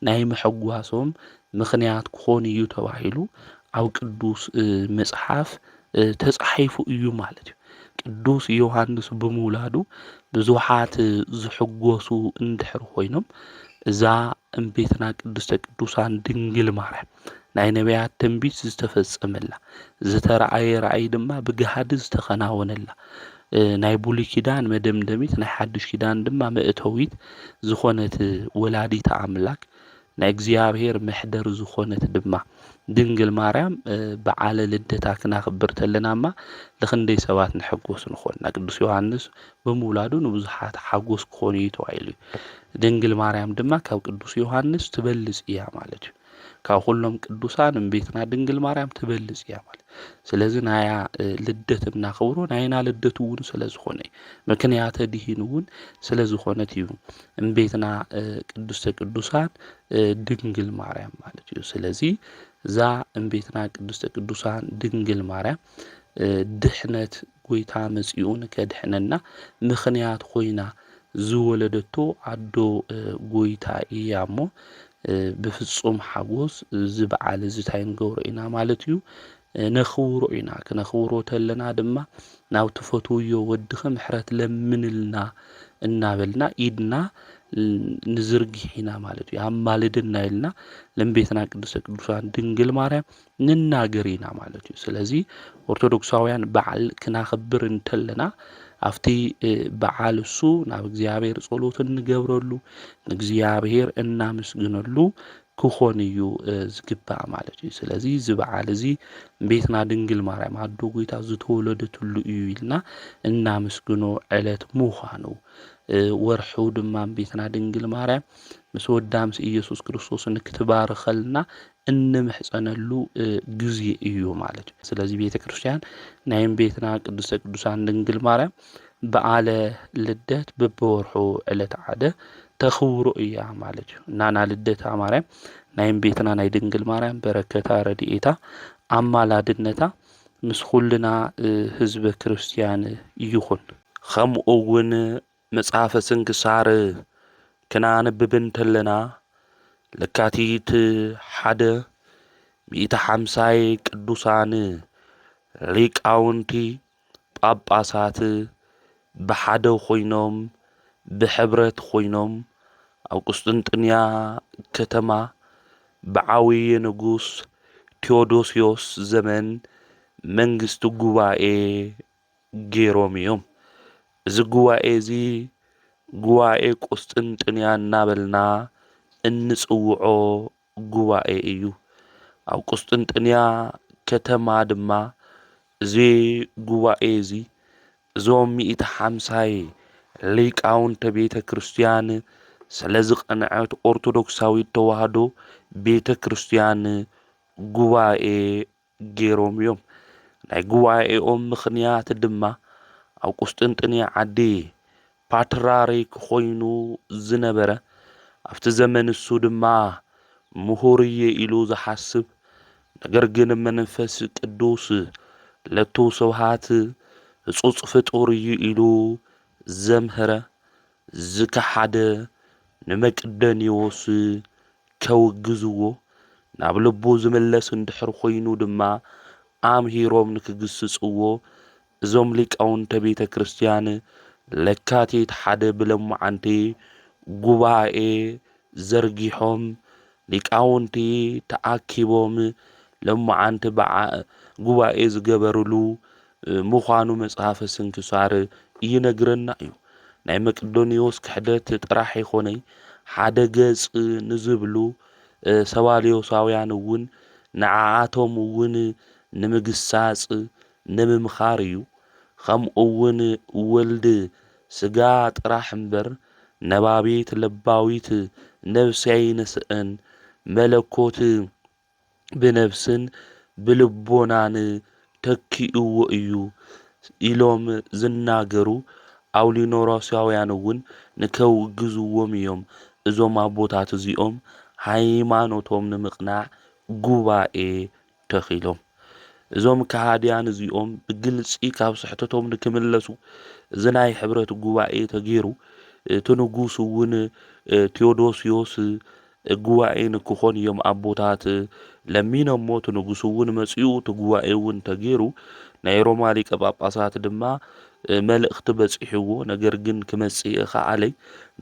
ናይ መሕጓሶም ምኽንያት ክኾን እዩ ተባሂሉ ኣብ ቅዱስ መጽሓፍ ተጻሒፉ እዩ ማለት እዩ ቅዱስ ዮሐንስ ብምውላዱ ብዙሓት ዝሕጎሱ እንድሕር ኮይኖም እዛ እምቤትና ቅድስተ ቅዱሳን ድንግል ማርያም ናይ ነቢያት ትንቢት ዝተፈጸመላ ዝተረኣየ ራእይ ድማ ብገሃድ ዝተኸናወነላ ናይ ብሉይ ኪዳን መደምደሚት ናይ ሓድሽ ኪዳን ድማ መእተዊት ዝኾነት ወላዲተ ኣምላክ ናይ እግዚአብሔር መሕደር ዝኾነት ድማ ድንግል ማርያም በዓለ ልደታ ክናኽብር ተለናማ ለኽንደይ ሰባት ንሕጎስ ንኾን ናይ ቅዱስ ዮሐንስ ብምውላዱ ንብዙሓት ሓጎስ ክኾኑ እዩ ተባሂሉ ድንግል ማርያም ድማ ካብ ቅዱስ ዮሐንስ ትበልጽ እያ ማለት እዩ ካብ ኩሎም ቅዱሳን እምቤትና ድንግል ማርያም ትበልጽ እያ ማለት ስለዚ ናያ ልደት እናኽብሮ ናይና ልደት እውን ስለ ዝኾነ ምክንያት ድሂን እውን ስለ ዝኾነት እዩ እምቤትና ቅድስተ ቅዱሳን ድንግል ማርያም ማለት እዩ ስለዚ እዛ እምቤትና ቅድስተ ቅዱሳን ድንግል ማርያም ድሕነት ጎይታ መጺኡን ከድሕነና ምክንያት ኮይና ዝወለደቶ ኣዶ ጎይታ እያ እሞ ብፍጹም ሓጎስ ዝበዓል ዝታይ ንገብሮ ኢና ማለት እዩ ነኽብሮ ኢና ክነኽብሮ ተለና ድማ ናብ ትፈትውዮ ወድኸ ምሕረት ለምንልና እናበልና ኢድና ንዝርግሕ ኢና ማለት እዩ ኣማልድና ኢልና ለእምቤትና ቅድስተ ቅዱሳን ድንግል ማርያም ንናገር ኢና ማለት እዩ ስለዚ ኦርቶዶክሳውያን በዓል ክናኽብር እንተለና ኣብቲ በዓል እሱ ናብ እግዚአብሔር ጸሎት እንገብረሉ ንእግዚአብሔር እናመስግነሉ ክኾን እዩ ዝግባእ ማለት እዩ ስለዚ እዚ በዓል እዚ እምቤትና ድንግል ማርያም ኣዶ ጎይታ ዝተወለደትሉ እዩ ኢልና እናመስግኖ ዕለት ምዃኑ ወርሑ ድማ ቤትና ድንግል ማርያም ምስ ወዳ ምስ ኢየሱስ ክርስቶስ ንክትባረኸልና እንምሕፀነሉ ግዜ እዩ ማለት እዩ። ስለዚ ቤተ ክርስቲያን ናይም ቤትና ቅድስተ ቅዱሳን ድንግል ማርያም በዓለ ልደት በብወርሑ ዕለት ዓደ ተኽብሮ እያ ማለት እዩ። ናና ልደታ ማርያም ናይም ቤትና ናይ ድንግል ማርያም በረከታ ረድኤታ ኣማላድነታ ምስ ኩልና ህዝበ ክርስቲያን ይኹን። ከምኡ እውን መጽሓፈ ስንክሳር ክናንብብ እንተለና ለካቲት 150 ቅዱሳን ሊቃውንቲ ጳጳሳት ብሓደ ኮይኖም ብሕብረት ኮይኖም ኣብ ቁስጥንጥንያ ከተማ ብዓብይ ንጉስ ቴዎዶስዮስ ዘመን መንግስቲ ጉባኤ ገይሮም እዮም። እዚ ጉባኤ እዚ ጉባኤ ቁስጥንጥንያ እናበልና እንጽውዖ ጉባኤ እዩ። ኣብ ቁስጥንጥንያ ከተማ ድማ እዚ ጉባኤ እዚ እዞም 150 ሊቃውንተ ቤተ ክርስቲያን ስለዚ ቀንዐት ኦርቶዶክሳዊት ተዋህዶ ቤተ ክርስቲያን ጉባኤ ገይሮም እዮም። ናይ ጉባኤኦም ምኽንያት ድማ ኣብ ቁስጥንጥንያ ዓዲ ፓትርያርክ ኮይኑ ዝነበረ ኣብቲ ዘመን እሱ ድማ ምሁር እየ ኢሉ ዝሓስብ ነገር ግን መንፈስ ቅዱስ ለቱ ስብሃት ህጹጽ ፍጡር እዩ ኢሉ ዘምህረ ዝከሓደ ንመቅደንዮስ ከውግዝዎ ናብ ልቡ ዝምለስ እንድሕር ኮይኑ ድማ ኣምሂሮም ንክግስጽዎ እዞም ሊቃውንተ ቤተ ክርስቲያን ለካቲት 1 ብለምዓንቲ ጉባኤ ዘርጊሖም ሊቃውንቲ ተኣኪቦም ለምዓንቲ ጉባኤ ዝገበርሉ ምዃኑ መጽሓፈ ስንክሳር ይነግረና እዩ። ናይ መቅዶንዮስ ክሕደት ጥራሕ ይኾነይ ሓደ ገጽ ንዝብሉ ሰባልዮሳውያን እውን ንዓዓቶም እውን ንምግሳጽ ንምምኻር እዩ። ከምኡ እውን ወልድ ስጋ ጥራሕ እምበር ነባቢት ለባዊት ነፍሲ ኣይነስአን መለኮት ብነፍስን ብልቦናን ተኪእዎ እዩ ኢሎም ዝናገሩ ኣውሊኖሮሳውያን እውን ንከውግዝዎም እዮም እዞም ኣቦታት እዚኦም ሃይማኖቶም ንምቕናዕ ጉባኤ ተኺሎም። እዞም ከሃድያን እዚኦም ብግልጺ ካብ ስሕተቶም ንክምለሱ እዚ ናይ ሕብረት ጉባኤ ተገይሩ እቲ ንጉስ እውን ቴዎዶስዮስ ጉባኤ ንክኾን እዮም ኣቦታት ለሚኖሞ እቲ ንጉስ እውን መጺኡ እቲ ጉባኤ እውን ተገይሩ ናይ ሮማ ሊቀ ጳጳሳት ድማ መልእኽቲ በጺሕዎ ነገር ግን ክመጽእ ኸኣለይ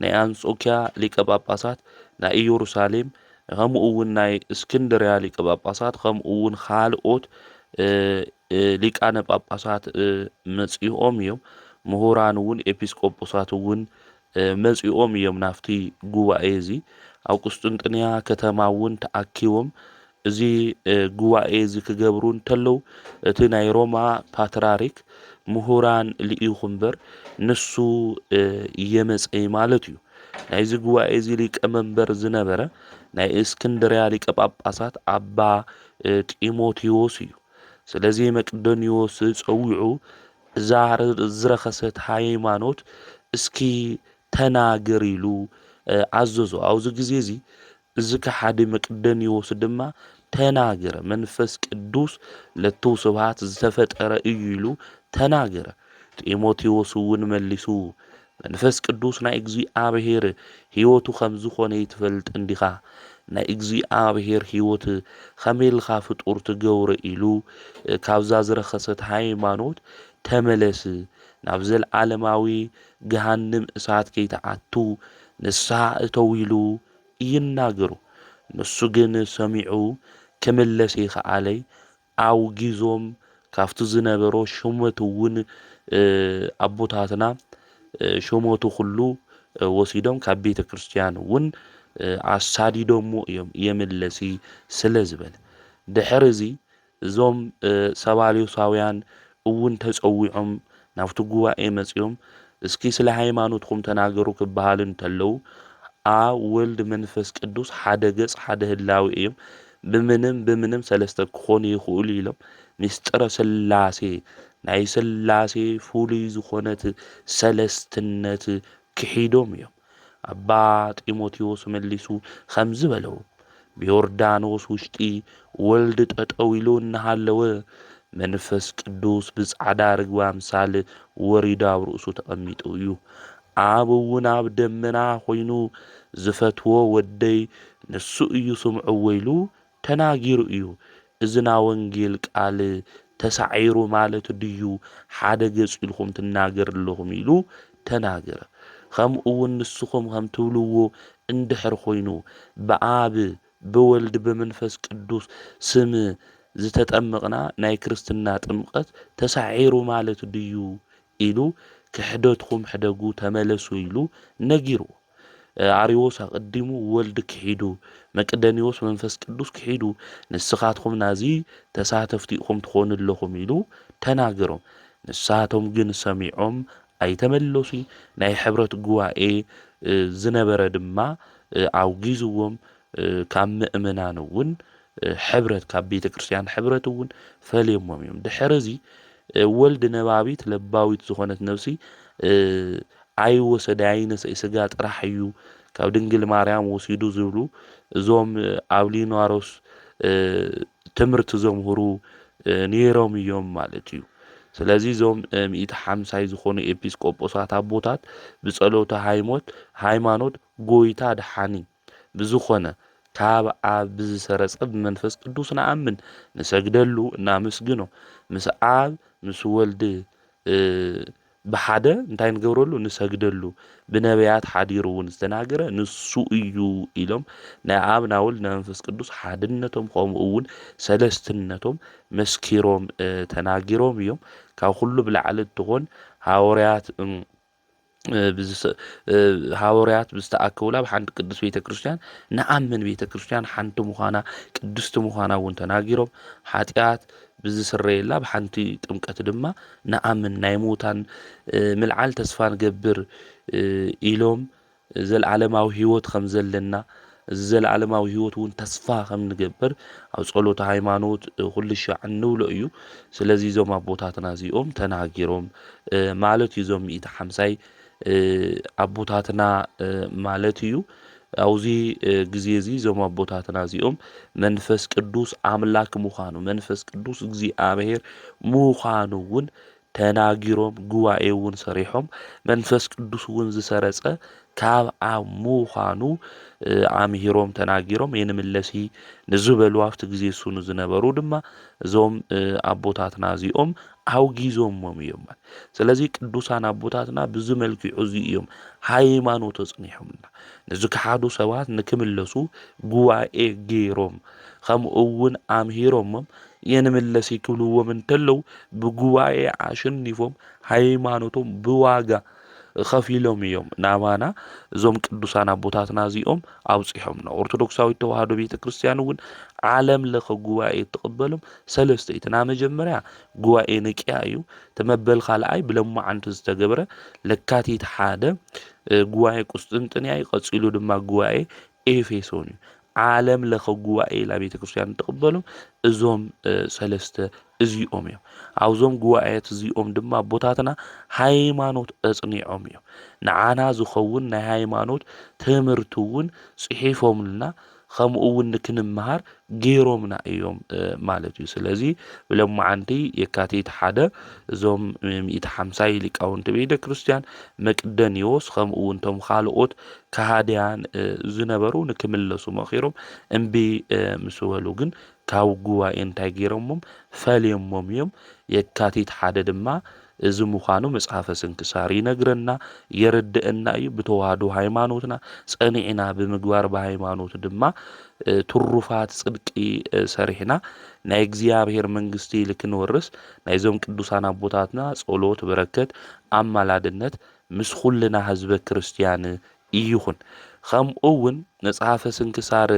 ናይ አንጾኪያ ሊቀ ጳጳሳት ናይ ኢየሩሳሌም ከምኡ እውን ናይ እስክንድርያ ሊቀ ጳጳሳት ከምኡ እውን ካልኦት ሊቃነ ጳጳሳት መጺኦም እዮም። ምሁራን እውን ኤጲስቆጶሳት እውን መጺኦም እዮም ናፍቲ ጉባኤ እዚ ኣብ ቁስጥንጥንያ ከተማ እውን ተኣኪቦም እዚ ጉባኤ እዚ ክገብሩ እንተለዉ እቲ ናይ ሮማ ፓትርያርክ ምሁራን ልኢኹ እምበር ንሱ የመጸይ ማለት እዩ። ናይዚ ጉባኤ እዚ ሊቀ መንበር ዝነበረ ናይ እስክንድርያ ሊቀ ጳጳሳት ኣባ ጢሞቴዎስ እዩ። ስለዚ መቅዶንዮስ ጸዊዑ እዛ ዝረኸሰት ሃይማኖት እስኪ ተናገር ኢሉ ኣዘዞ። ኣብዚ ግዜ እዚ እዚ ከሓዲ መቅዶንዮስ ድማ ተናገረ። መንፈስ ቅዱስ ለቱ ስብሃት ዝተፈጠረ እዩ ኢሉ ተናገረ። ጢሞቴዎስ እውን መሊሱ መንፈስ ቅዱስ ናይ እግዚኣብሔር ሕይወቱ ከም ዝኾነ ይትፈልጥ እንዲኻ ናይ እግዚኣብሔር ሕይወት ከመይ ኢልካ ፍጡር ትገብሮ ኢሉ ካብዛ ዝረኸሰት ሃይማኖት ተመለስ ናብ ዘለዓለማዊ ገሃንም እሳት ከይተኣቱ ንስሓ እተው ኢሉ ይናገሩ። ንሱ ግን ሰሚዑ ክምለስ ይኸኣለይ ኣውጊዞም ካብቲ ዝነበሮ ሹመት እውን ኣቦታትና ሹመቱ ኩሉ ወሲዶም ካብ ቤተ ክርስቲያን እውን ኣሳዲዶሞ እዮም የምለሲ ስለ ዝበለ ድሕሪ እዚ እዞም ሰባልዮሳውያን እውን ተጸዊዖም ናብቲ ጉባኤ መጺኦም እስኪ ስለ ሃይማኖትኩም ተናገሩ ክበሃል እንተለው ኣብ ወልድ መንፈስ ቅዱስ ሓደ ገጽ ሓደ ህላዊ እዮም ብምንም ሰለስተ ክኾኑ ይኽእሉ ኢሎም ምስጢረ ሥላሴ ናይ ሥላሴ ፍሉይ ዝኾነት ሰለስትነት ክሒዶም እዮም። አባ ጢሞቴዎስ መሊሱ ከምዚ በለው በዮርዳኖስ ውሽጢ ወልድ ጠጠው ኢሉ እናሃለወ መንፈስ ቅዱስ ብጻዕዳ ርግብ አምሳል ወሪዱ ኣብ ርእሱ ተቐሚጡ እዩ። ኣብ እውን ኣብ ደመና ኮይኑ ዝፈትዎ ወደይ ንሱ እዩ ስምዑዎ ኢሉ ተናጊሩ እዩ። እዝና ወንጌል ቃል ተሳዒሩ ማለት ድዩ ሓደ ገጽ ኢልኩም ትናገር ኣለኹም ኢሉ ተናገረ። ከምኡ እውን ንስኹም ከም ትብልዎ እንድሕር ኮይኑ ብኣብ ብወልድ በመንፈስ ቅዱስ ስም ዝተጠመቕና ናይ ክርስትና ጥምቀት ተሳዒሩ ማለት ድዩ ኢሉ ክሕደትኩም ሕደጉ ተመለሱ ኢሉ ነጊሩ። አርዮስ አቀዲሙ ወልድ ክሒዱ መቅደኒዎስ መንፈስ ቅዱስ ክሒዱ ንስኻትኩም ናዚ ተሳተፍቲኢኹም ትኾኑ ኣለኹም ኢሉ ተናገሮም። ንሳቶም ግን ሰሚዖም ኣይተመለሱ። ናይ ሕብረት ጉባኤ ዝነበረ ድማ ኣውጊዝዎም ካብ ምእመናን እውን ሕብረት ካብ ቤተ ክርስቲያን ሕብረት እውን ፈልየሞም እዮም። ድሕረዚ ወልድ ነባቢት ለባዊት ዝኾነት ነፍሲ ኣይወሰደ ኣይነስእ ስጋ ጥራሕ እዩ ካብ ድንግል ማርያም ወሲዱ ዝብሉ እዞም ኣብ ሊናሮስ ትምህርቲ ዘምህሩ ነይሮም እዮም ማለት እዩ። ስለዚ እዞም 150 ዝኾኑ ኤጲስቆጶሳት ኣቦታት ብጸሎተ ሃይማኖት ጎይታ ድሓኒ ብዝኾነ ካብ ኣብ ብዝሰረጸ ብመንፈስ ቅዱስ ንኣምን ንሰግደሉ እናመስግኖ ምስ ኣብ ምስ ወልድ ብሓደ እንታይ ንገብረሉ ንሰግደሉ ብነቢያት ሓዲሩ እውን ዝተናገረ ንሱ እዩ ኢሎም ናይ ኣብ ናይ ወልድ ናይ መንፈስ ቅዱስ ሓድነቶም ከምኡ እውን ሰለስትነቶም መስኪሮም ተናጊሮም እዮም። ካብ ኩሉ ብላዕሊ እትኾን ሃዋርያት ብዝተኣከቡላ ብሓንቲ ቅዱስ ቤተ ክርስቲያን ንኣምን ቤተ ክርስቲያን ሓንቲ ምዃና ቅድስቲ ምዃና እውን ተናጊሮም ሓጢኣት ብዝስረየላ ብሓንቲ ጥምቀት ድማ ንኣምን ናይ ሙታን ምልዓል ተስፋ ንገብር ኢሎም ዘለዓለማዊ ህይወት ከም ዘለና ዘለዓለማዊ ህይወት እውን ተስፋ ከም ንገብር ኣብ ጸሎተ ሃይማኖት ኩሉ ሻዕ እንብሎ እዩ። ስለዚ እዞም ኣቦታትና እዚኦም ተናጊሮም ማለት እዩ። እዞም 150 ኣቦታትና ማለት እዩ። ኣብዚ ግዜ እዚ እዞም ኣቦታትና እዚኦም መንፈስ ቅዱስ ኣምላክ ምዃኑ መንፈስ ቅዱስ እግዚኣብሔር ምዃኑ እውን ተናጊሮም ጉባኤ እውን ሰሪሖም መንፈስ ቅዱስ እውን ዝሰረጸ ካብ ኣብ ምዃኑ ኣምሂሮም ተናጊሮም የንምለሲ ንዝበሉ ኣብቲ ግዜ እሱኑ ዝነበሩ ድማ እዞም ኣቦታትና እዚኦም ኣውጊዞሞም እዮም። ስለዚ ቅዱሳን ኣቦታትና ብዙ መልክዑ እዚ እዮም ሃይማኖት ኣጽኒሖምና ንዝከሓዱ ሰባት ንክምለሱ ጉባኤ ገይሮም ከምኡ እውን ኣምሂሮሞም የንምለሲ ክብልዎም እንተለው ብጉባኤ ኣሸኒፎም ሃይማኖቶም ብዋጋ ከፊሎም እዮም ናባና እዞም ቅዱሳን ኣቦታትና እዚኦም ኣውፂሖምና። ኦርቶዶክሳዊት ተዋህዶ ቤተ ክርስቲያን እውን ዓለም ለኸ ጉባኤ ትቕበሎም ሰለስተ እቲ ና መጀመርያ ጉባኤ ንቅያ እዩ። ተመበል ካልኣይ ብለማዓንቲ ዝተገብረ ለካቲት ሓደ ጉባኤ ቁስጥንጥንያ ይቀፂሉ ድማ ጉባኤ ኤፌሶን እዩ። ዓለም ለኸ ጉባኤ ኢላ ቤተ ክርስቲያን ትቕበሎም እዞም ሰለስተ እዚኦም እዮም። ኣብዞም ጉባኤት እዚኦም ድማ ኣቦታትና ሃይማኖት ኣጽኒዖም እዮም። ንዓና ዝኸውን ናይ ሃይማኖት ትምህርቲ እውን ጽሒፎምልና ከምኡ እውን ንክንምሃር ገይሮምና እዮም ማለት እዩ። ስለዚ ብለማዓንቲ የካቲት ሓደ እዞም 150 ሊቃውንቲ ቤተ ክርስቲያን መቅደኒዎስ ከምኡ እውን ቶም ካልኦት ካህድያን ዝነበሩ ንክምለሱ መኺሮም እምቢ ምስ በሉ ግን ካብ ጉባኤ እንታይ ገይሮሞም ፈልየሞም እዮም። የካቲት ሓደ ድማ እዚ ምዃኑ መጽሓፈ ስንክሳር ይነግረና የረድአና እዩ። ብተዋህዶ ሃይማኖትና ጸኒዕና ብምግባር ብሃይማኖት ድማ ትሩፋት ጽድቂ ሰሪሕና ናይ እግዚአብሔር መንግስቲ ልክንወርስ ናይዞም ቅዱሳን ኣቦታትና ጸሎት በረከት ኣማላድነት ምስ ኩልና ህዝበ ክርስቲያን ይኹን። ከምኡ እውን መጽሓፈ ስንክሳር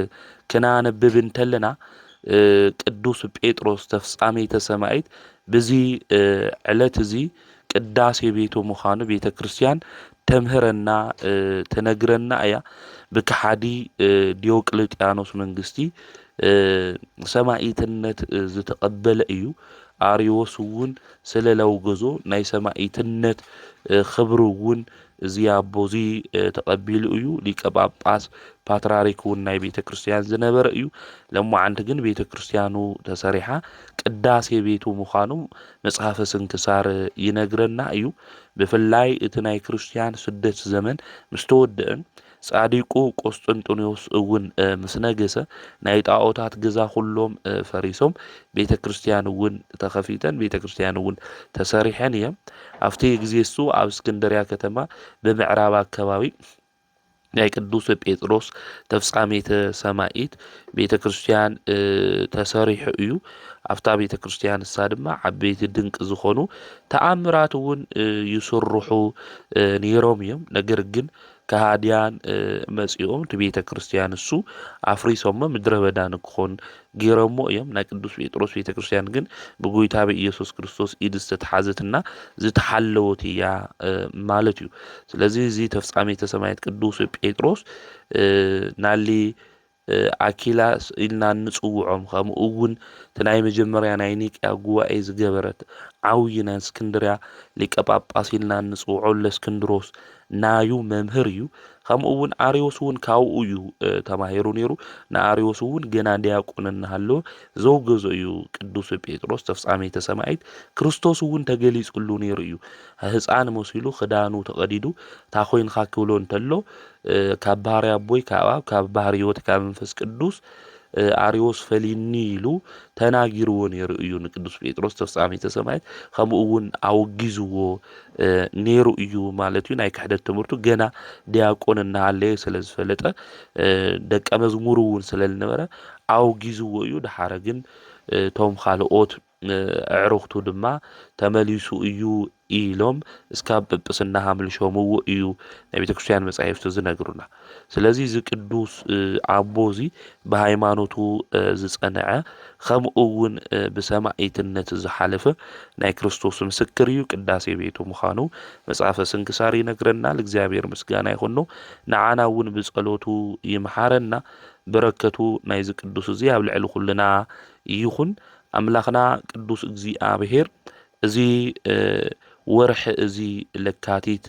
ክናነብብ እንተለና ቅዱስ ጴጥሮስ ተፍጻሜተ ሰማዕት በዚ ዕለት እዚ ቅዳሴ ቤቱ ምዃኑ ቤተ ክርስቲያን ተምህረና ተነግረና እያ ብከሓዲ ዲዮቅልጥያኖስ መንግስቲ ሰማዒትነት ዝተቐበለ እዩ። አርዮስ እውን ስለለውገዞ ናይ ሰማዒትነት ክብሪ እውን እዚ ኣቦዚ ተቐቢሉ እዩ። ሊቀ ጳጳስ ፓትርያርክ እውን ናይ ቤተ ክርስቲያን ዝነበረ እዩ። ሎማዓንቲ ግን ቤተ ክርስቲያኑ ተሰሪሓ ቅዳሴ ቤቱ ምዃኑ መጽሓፈ ስንክሳር ይነግረና እዩ። ብፍላይ እቲ ናይ ክርስቲያን ስደት ዘመን ምስ ተወድአን ጻዲቁ ቆስጠንጢኖስ እውን ምስ ነገሰ ናይ ጣዖታት ገዛ ኩሎም ፈሪሶም ቤተ ክርስቲያን እውን ተኸፊተን ቤተ ክርስቲያን እውን ተሰሪሐን እየን። ኣብቲ ግዜ እሱ ኣብ እስክንድርያ ከተማ ብምዕራብ አካባቢ ናይ ቅዱስ ጴጥሮስ ተፍጻሜተ ሰማዒት ቤተ ክርስቲያን ተሰሪሑ እዩ። ኣብታ ቤተ ክርስቲያን እሳ ድማ ዓበይቲ ድንቅ ዝኾኑ ተኣምራት እውን ይስርሑ ነይሮም እዮም። ነገር ግን ከሃዲያን መጺኦም እቲ ቤተ ክርስቲያን እሱ ኣፍሪሶሞ ምድረ በዳ ንክኾን ገይሮሞ እዮም። ናይ ቅዱስ ጴጥሮስ ቤተ ክርስቲያን ግን ብጎይታ ብኢየሱስ ክርስቶስ ኢድ ዝተተሓዘትና ዝተሓለወት እያ ማለት እዩ። ስለዚ እዚ ተፍጻሜተ ሰማያት ቅዱስ ጴጥሮስ ናሊ አኪላስ ኢልና ንጽውዖም ከምኡ እውን እቲ ናይ መጀመርያ ናይ ኒቅያ ጉባኤ ዝገበረት ዓብዪ ናይ እስክንድርያ ሊቀ ጳጳስ ኢልና ንጽውዖ ለእስክንድሮስ ናዩ መምህር እዩ። ከምኡ እውን አርዮስ እውን ካብኡ እዩ ተማሂሩ ነይሩ። ንአርዮስ እውን ገና ዲያቆን እናሃለወ ዘውገዞ እዩ ቅዱስ ጴጥሮስ ተፍጻሜተ ሰማዒት ክርስቶስ እውን ተገሊጹሉ ነይሩ እዩ። ህፃን መሲሉ ክዳኑ ተቐዲዱ ታኾይንካ ክብሎ እንተሎ ካብ ባህሪ ኣቦይ ካብ ኣብ ካብ ባህሪ ሕይወት ካብ መንፈስ ቅዱስ አርዮስ ፈሊኒ ኢሉ ተናጊርዎ ነይሩ እዩ ንቅዱስ ጴጥሮስ ተፍጻሜተ ሰማያት ከምኡ እውን ኣውጊዝዎ ነይሩ እዩ ማለት እዩ። ናይ ክሕደት ትምህርቱ ገና ዲያቆን እናሃለየ ስለ ዝፈለጠ ደቀ መዝሙሩ እውን ስለዝነበረ ኣውጊዝዎ እዩ። ድሓረ ግን ቶም ካልኦት ኣዕሩኽቱ ድማ ተመሊሱ እዩ ኢሎም እስካብ ጵጵስና ሃምልሾምዎ እዩ ናይ ቤተ ክርስቲያን መጻሕፍቲ ዝነግሩና። ስለዚ እዚ ቅዱስ ኣቦ እዚ ብሃይማኖቱ ዝጸንዐ ከምኡ እውን ብሰማዒትነት ዝሓለፈ ናይ ክርስቶስ ምስክር እዩ። ቅዳሴ ቤቱ ምዃኑ መጽሓፈ ስንክሳር ይነግረናል። እግዚአብሔር ምስጋና ይኹን። ንዓና እውን ብጸሎቱ ይምሓረና። በረከቱ ናይዚ ቅዱስ እዚ ኣብ ልዕሊ ኩልና ይኹን። ኣምላኽና ቅዱስ እግዚአብሔር እዚ ወርሒ እዚ ለካቲት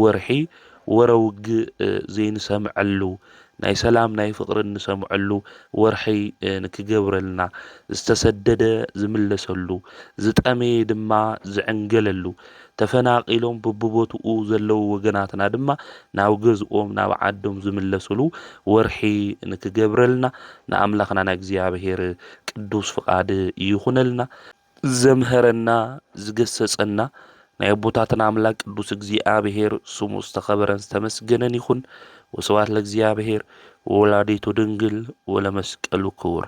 ወርሒ ወረውግእ ዘይንሰምዐሉ ናይ ሰላም ናይ ፍቅሪ እንሰምዐሉ ወርሒ ንክገብረልና ዝተሰደደ ዝምለሰሉ ዝጠመየ ድማ ዝዕንገለሉ ተፈናቂሎም በብቦትኡ ዘለው ወገናትና ድማ ናብ ገዝኦም ናብ ዓዶም ዝምለሰሉ ወርሒ ንክገብረልና ንኣምላኽና ናይ እግዚአብሔር ቅዱስ ፍቃድ ይኹነልና። ዘምሃረና ዝገሰጸና ናይ ኣቦታትና አምላክ ቅዱስ እግዚአብሔር ስሙ ዝተኸበረን ዝተመስገነን ይኹን። ወስብሐት ለእግዚአብሔር ወወላዲቱ ድንግል ወለመስቀሉ ክቡር።